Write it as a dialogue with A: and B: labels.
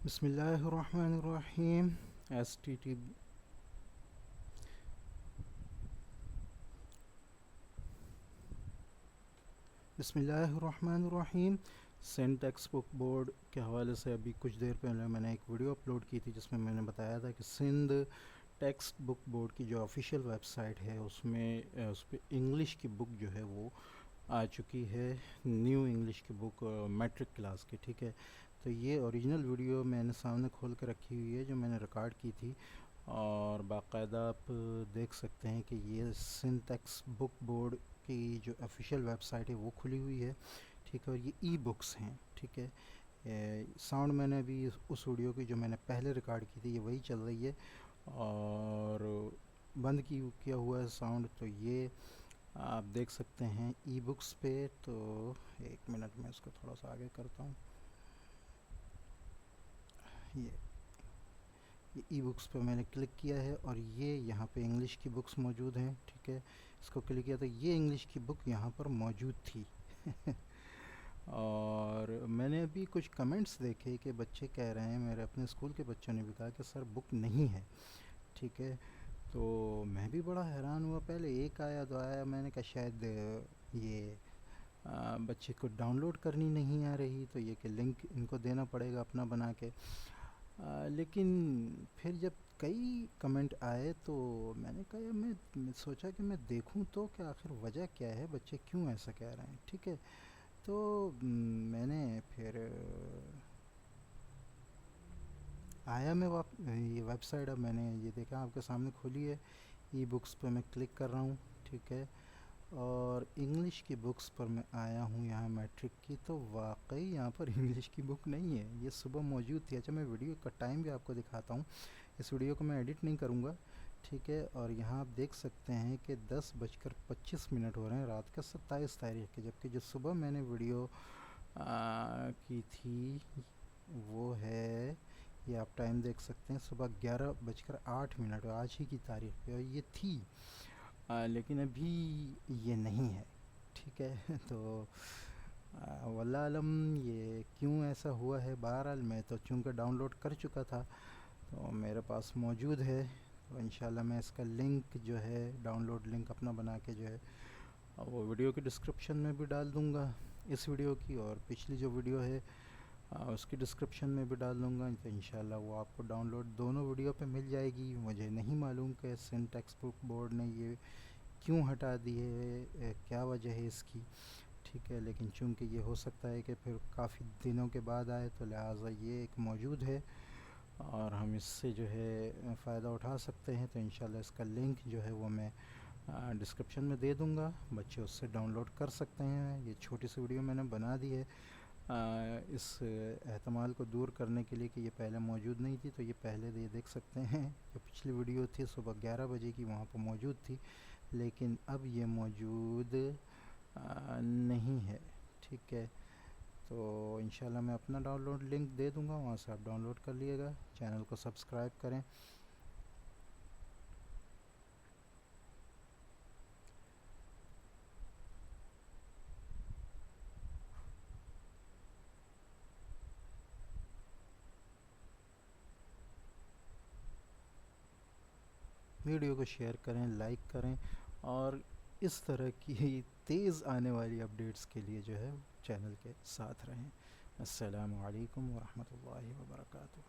A: بسم اللہ الرحمن الرحیم. ایس ٹی ٹی بسم اللہ الرحمن الرحیم. سندھ ٹیکسٹ بک بورڈ کے حوالے سے ابھی کچھ دیر پہلے میں نے ایک ویڈیو اپلوڈ کی تھی جس میں نے بتایا تھا کہ سندھ ٹیکسٹ بک بورڈ کی جو آفیشیل ویب سائٹ ہے اس پہ انگلش کی بک جو ہے وہ آ چکی ہے، نیو انگلش کی بک میٹرک کلاس کی. ٹھیک ہے، تو یہ اوریجنل ویڈیو میں نے سامنے کھول کے رکھی ہوئی ہے جو میں نے ریکارڈ کی تھی، اور باقاعدہ آپ دیکھ سکتے ہیں کہ یہ سندھ ٹیکسٹ بک بورڈ کی جو آفیشیل ویب سائٹ ہے وہ کھلی ہوئی ہے. ٹھیک ہے، اور یہ ای بکس ہیں. ٹھیک ہے، ساؤنڈ میں نے ابھی اس ویڈیو کی جو میں نے پہلے ریکارڈ کی تھی یہ وہی چل رہی ہے، اور بند کیا ہوا ہے ساؤنڈ. تو یہ آپ دیکھ سکتے ہیں ای بکس پہ. تو ایک منٹ میں اس کو تھوڑا سا آگے کرتا ہوں. یہ ای بکس پہ میں نے کلک کیا ہے اور یہ یہاں پہ انگلش کی بکس موجود ہیں. ٹھیک ہے، اس کو کلک کیا تو یہ انگلش کی بک یہاں پر موجود تھی. اور میں نے ابھی کچھ کمنٹس دیکھے کہ بچے کہہ رہے ہیں، میرے اپنے اسکول کے بچوں نے بھی کہا کہ سر بک نہیں ہے. ٹھیک ہے، تو میں بھی بڑا حیران ہوا. پہلے ایک آیا دو آیا، میں نے کہا شاید یہ بچے کو ڈاؤن لوڈ کرنی نہیں آ رہی، تو یہ کہ لنک ان کو دینا پڑے گا اپنا بنا کے. لیکن پھر جب کئی کمنٹ آئے تو میں نے کہا یار میں سوچا کہ میں دیکھوں تو کہ آخر وجہ کیا ہے، بچے کیوں ایسا کہہ رہے ہیں. ٹھیک ہے، تو میں نے پھر آیا میں یہ ویب سائٹ، اب میں نے یہ دیکھا آپ کے سامنے کھولی ہے. ای بکس پہ میں کلک کر رہا ہوں. ٹھیک ہے، اور انگلش کی بکس پر میں آیا ہوں یہاں میٹرک کی، تو واقعی یہاں پر انگلش کی بک نہیں ہے. یہ صبح موجود تھی. اچھا، میں ویڈیو کا ٹائم بھی آپ کو دکھاتا ہوں. اس ویڈیو کو میں ایڈٹ نہیں کروں گا. ٹھیک ہے، اور یہاں آپ دیکھ سکتے ہیں کہ 10:25 ہو رہے ہیں رات کا 27 تاریخ کے، جبکہ جو صبح میں نے ویڈیو کی تھی وہ ہے، یہ آپ ٹائم دیکھ سکتے ہیں، صبح 11:08 آج ہی کی تاریخ پہ، اور یہ تھی. لیکن ابھی یہ نہیں ہے. ٹھیک ہے، تو واللہ علم یہ کیوں ایسا ہوا ہے. بہرحال میں تو چونکہ ڈاؤن لوڈ کر چکا تھا تو میرے پاس موجود ہے. تو انشاءاللہ میں اس کا لنک جو ہے، ڈاؤن لوڈ لنک اپنا بنا کے جو ہے وہ ویڈیو کی ڈسکرپشن میں بھی ڈال دوں گا، اس ویڈیو کی، اور پچھلی جو ویڈیو ہے اس کی ڈسکرپشن میں بھی ڈال دوں گا. تو انشاءاللہ وہ آپ کو ڈاؤن لوڈ دونوں ویڈیو پہ مل جائے گی. مجھے نہیں معلوم کہ سندھ ٹیکسٹ بک بورڈ نے یہ کیوں ہٹا دی ہے، کیا وجہ ہے اس کی. ٹھیک ہے، لیکن چونکہ یہ ہو سکتا ہے کہ پھر کافی دنوں کے بعد آئے، تو لہٰذا یہ ایک موجود ہے اور ہم اس سے جو ہے فائدہ اٹھا سکتے ہیں. تو انشاءاللہ اس کا لنک جو ہے وہ میں ڈسکرپشن میں دے دوں گا، بچے اس سے ڈاؤن لوڈ کر سکتے ہیں. یہ چھوٹی سی ویڈیو میں نے بنا دی ہے اس احتمال کو دور کرنے کے لیے کہ یہ پہلے موجود نہیں تھی. تو یہ پہلے یہ دیکھ سکتے ہیں جو پچھلی ویڈیو تھی صبح 11 بجے کی، وہاں پہ موجود تھی، لیکن اب یہ موجود نہیں ہے. ٹھیک ہے، تو انشاءاللہ میں اپنا ڈاؤن لوڈ لنک دے دوں گا، وہاں سے آپ ڈاؤن لوڈ کر لیے گا. چینل کو سبسکرائب کریں. ویڈیو کو شیئر کریں، لائک کریں، اور اس طرح کی تیز آنے والی اپڈیٹس کے لیے جو ہے چینل کے ساتھ رہیں. السلام علیکم ورحمۃ اللہ وبرکاتہ.